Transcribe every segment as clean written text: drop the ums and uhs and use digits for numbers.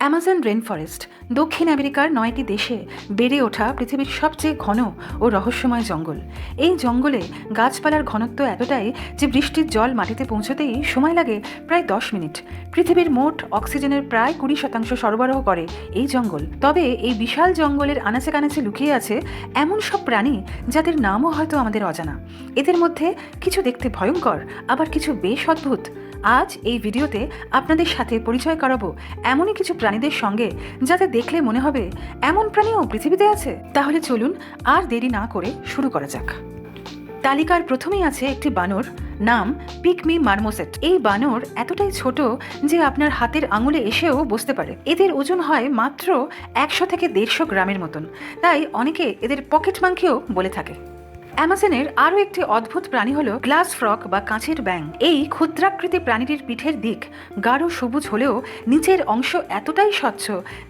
Amazon rain forest দক্ষিণ আমেরিকার 9টি দেশে বেড়ে ওঠা পৃথিবীর সবচেয়ে ঘন ও রহস্যময় জঙ্গল। এই জঙ্গলে গাছপালার ঘনত্ব এতটাই যে বৃষ্টির জল মাটিতে পৌঁছতেই সময় লাগে প্রায় 10 মিনিট। পৃথিবীর মোট অক্সিজেনের প্রায় 20% সরবরাহ করে এই জঙ্গল। তবে এই বিশাল জঙ্গলের আনাচে কানাচে লুকিয়ে আছে এমন সব প্রাণী যাদের নামও হয়তো আমাদের অজানা। এদের মধ্যে কিছু দেখতে ভয়ঙ্কর, আবার কিছু বেশ অদ্ভুত। আজ এই ভিডিওতে আপনাদের সাথে পরিচয় করাবো এমনই কিছু প্রাণীদের সঙ্গে যাতে দেখলে মনে হবে এমন প্রাণীও পৃথিবীতে আছে। তাহলে চলুন আর দেরি না করে শুরু করা যাক। তালিকার প্রথমেই আছে একটি বানর, নাম পিগমি মারমোসেট। এই বানর এতটাই ছোট যে আপনার হাতের আঙুলে এসেও বসতে পারে। এদের ওজন হয় মাত্র 100 থেকে 150 গ্রামের মতন, তাই অনেকে এদের পকেট মাংকিও বলে থাকে। অ্যামাজনের আরও একটি অদ্ভুত প্রাণী হলো গ্লাস ফ্রক বা কাঁচের ব্যাঙ। এই ক্ষুদ্রাকৃতি প্রাণীটির পিঠের দিক গাঢ় সবুজ হলেও নিচের অংশ এতটাই স্বচ্ছ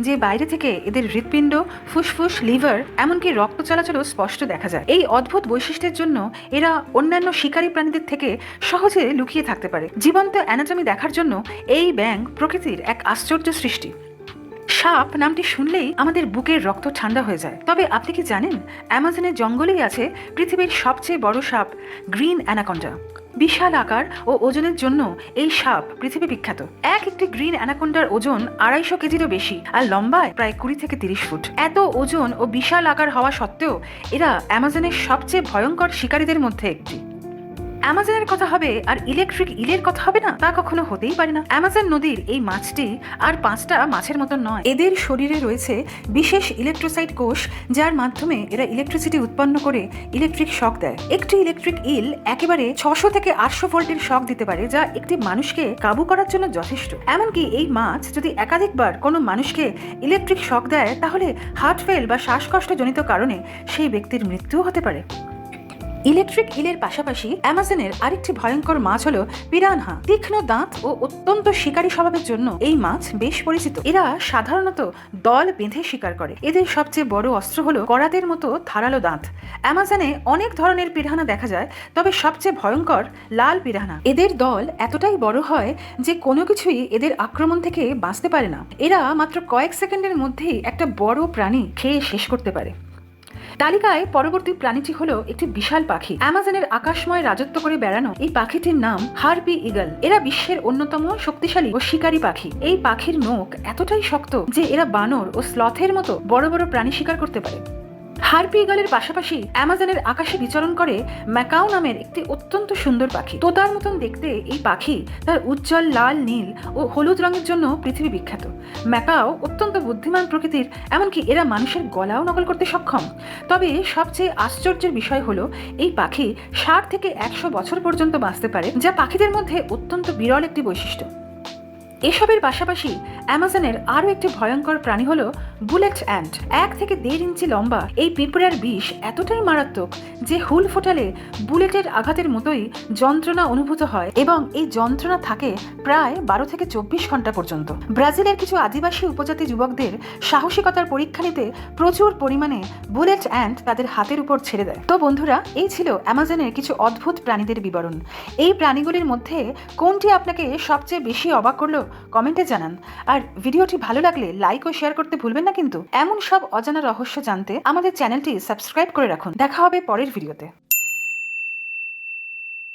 যে বাইরে থেকে এদের হৃৎপিণ্ড, ফুসফুস, লিভার, এমনকি রক্ত চলাচলও স্পষ্ট দেখা যায়। এই অদ্ভুত বৈশিষ্ট্যের জন্য এরা অন্যান্য শিকারী প্রাণীদের থেকে সহজে লুকিয়ে থাকতে পারে। জীবন্ত অ্যানাটমি দেখার জন্য এই ব্যাঙ প্রকৃতির এক আশ্চর্য সৃষ্টি। সাপ নামটি শুনলেই আমাদের বুকের রক্ত ঠান্ডা হয়ে যায়। তবে আপনি কি জানেন অ্যামাজনের জঙ্গলেই আছে পৃথিবীর সবচেয়ে বড় সাপ গ্রিন অ্যানাকোন্ডা। বিশাল আকার ও ওজনের জন্য এই সাপ পৃথিবী বিখ্যাত। একটি গ্রিন অ্যানাকোন্ডার ওজন 250 কেজিরও বেশি আর লম্বায় প্রায় 20 থেকে 30 ফুট। এত ওজন ও বিশাল আকার হওয়া সত্ত্বেও এরা অ্যামাজনের সবচেয়ে ভয়ঙ্কর শিকারীদের মধ্যে একটি। অ্যামাজনের কথা হবে আর ইলেকট্রিক ইলের কথা হবে না, তা কখনো হতেই পারে না। অ্যামাজন নদীর এই মাছটি আর 5টা মাছের মতন নয়। এদের শরীরে রয়েছে বিশেষ ইলেকট্রোসাইট কোষ, যার মাধ্যমে এরা ইলেকট্রিসিটি উৎপন্ন করে ইলেকট্রিক শক দেয়। একটি ইলেকট্রিক ইল একেবারে 600 থেকে 800 ভোল্টের শক দিতে পারে, যা একটি মানুষকে কাবু করার জন্য যথেষ্ট। এমনকি এই মাছ যদি একাধিকবার কোনো মানুষকে ইলেকট্রিক শক দেয় তাহলে হার্ট ফেল বা শ্বাসকষ্টজনিত কারণে সেই ব্যক্তির মৃত্যুও হতে পারে। ইলেকট্রিক ইলের পাশাপাশি অ্যামাজনের আরেকটি ভয়ঙ্কর মাছ হলো পিরানহা। তীক্ষ্ণ দাঁত ও অত্যন্ত শিকারী স্বভাবের জন্য এই মাছ বেশ পরিচিত। এরা সাধারণত দল বেঁধে শিকার করে। এদের সবচেয়ে বড় অস্ত্র হলো করাতের মতো ধারালো দাঁত। অ্যামাজনে অনেক ধরনের পিরানহা দেখা যায়, তবে সবচেয়ে ভয়ঙ্কর লাল পিরানহা। এদের দল এতটাই বড় হয় যে কোনো কিছুই এদের আক্রমণ থেকে বাঁচতে পারে না। এরা মাত্র কয়েক সেকেন্ডের মধ্যেই একটা বড় প্রাণী খেয়ে শেষ করতে পারে। তালিকায় পরবর্তী প্রাণীটি হলো একটি বিশাল পাখি। অ্যামাজনের আকাশময় রাজত্ব করে বেড়ানো এই পাখিটির নাম হারপি ইগল। এরা বিশ্বের অন্যতম শক্তিশালী ও শিকারী পাখি। এই পাখির নখ এতটাই শক্ত যে এরা বানর ও স্লথের মতো বড় বড় প্রাণী শিকার করতে পারে। হারপি ইগলের পাশাপাশি অ্যামাজনের আকাশে বিচরণ করে ম্যাকাও নামের একটি অত্যন্ত সুন্দর পাখি। তোতার মতন দেখতে এই পাখি তার উজ্জ্বল লাল, নীল ও হলুদ রঙের জন্য পৃথিবী বিখ্যাত। ম্যাকাও অত্যন্ত বুদ্ধিমান প্রকৃতির, এমনকি এরা মানুষের গলাও নকল করতে সক্ষম। তবে সবচেয়ে আশ্চর্যের বিষয় হলো এই পাখি 60 থেকে 100 বছর পর্যন্ত বাঁচতে পারে, যা পাখিদের মধ্যে অত্যন্ত বিরল একটি বৈশিষ্ট্য। এসবের পাশাপাশি অ্যামাজনের আরও একটি ভয়ঙ্কর প্রাণী হলো বুলেট অ্যান্ট। 1 থেকে 1.5 ইঞ্চি লম্বা এই পিঁপড়ার বিষ এতটাই মারাত্মক যে হুল ফোটালে বুলেটের আঘাতের মতোই যন্ত্রণা অনুভূত হয়, এবং এই যন্ত্রণা থাকে প্রায় 12 থেকে 24 ঘন্টা পর্যন্ত। ব্রাজিলের কিছু আদিবাসী উপজাতি যুবকদের সাহসিকতার পরীক্ষা নিতে প্রচুর পরিমাণে বুলেট অ্যান্ট তাদের হাতের উপর ছেড়ে দেয়। তো বন্ধুরা, এই ছিল অ্যামাজনের কিছু অদ্ভুত প্রাণীদের বিবরণ। এই প্রাণীগুলির মধ্যে কোনটি আপনাকে সবচেয়ে বেশি অবাক করলো কমেন্টে জানান। আর ভিডিওটি ভালো লাগলে লাইক ও শেয়ার করতে ভুলবেন না কিন্তু। এমন সব অজানা রহস্য জানতে আমাদের চ্যানেলটি সাবস্ক্রাইব করে রাখুন। দেখা হবে পরের ভিডিওতে।